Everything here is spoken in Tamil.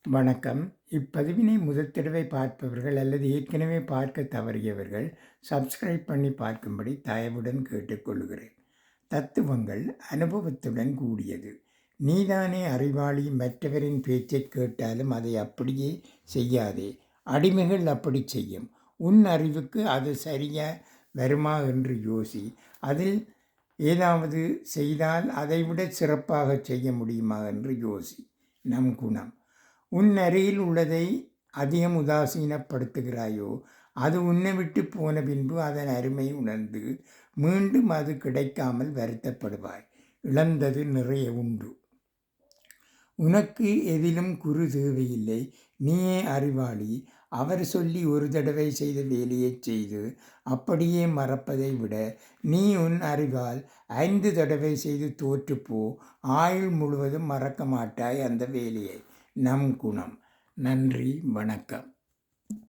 வணக்கம். இப்பதிவினை முதல் தடவை பார்ப்பவர்கள் அல்லது ஏற்கனவே பார்க்க தவறியவர்கள் சப்ஸ்கிரைப் பண்ணி பார்க்கும்படி தயவுடன் கேட்டுக்கொள்கிறேன். தத்துவங்கள் அனுபவத்துடன் கூடியது. நீதானே அறிவாளி, மற்றவரின் பேச்சைக் கேட்டாலும் அதை அப்படியே செய்யாதே. அடிமைகள் அப்படி செய்யும். உன் அறிவுக்கு அது சரியா வருமா என்று யோசி. அதில் ஏதாவது செய்தால் அதைவிட சிறப்பாக செய்ய முடியுமா என்று யோசி. நம் குணம். உன் அருகில் உள்ளதை அதிகம் உதாசீனப்படுத்துகிறாயோ, அது உன்னை விட்டு போன பின்பு அதன் அருமை உணர்ந்து மீண்டும் அது கிடைக்காமல் வருத்தப்படுவாய். இழந்தது நிறைய உண்டு. உனக்கு எதிலும் குரு தேவையில்லை. நீயே அறிவாளி. அவர் சொல்லி ஒரு தடவை செய்த வேலையை செய்து அப்படியே மறப்பதை விட நீ உன் அறிவால் 5 தடவை செய்து தோற்றுப்போ. ஆயுள் முழுவதும் மறக்க மாட்டாய் அந்த வேலையை. நம் குணம். நன்றி, வணக்கம்.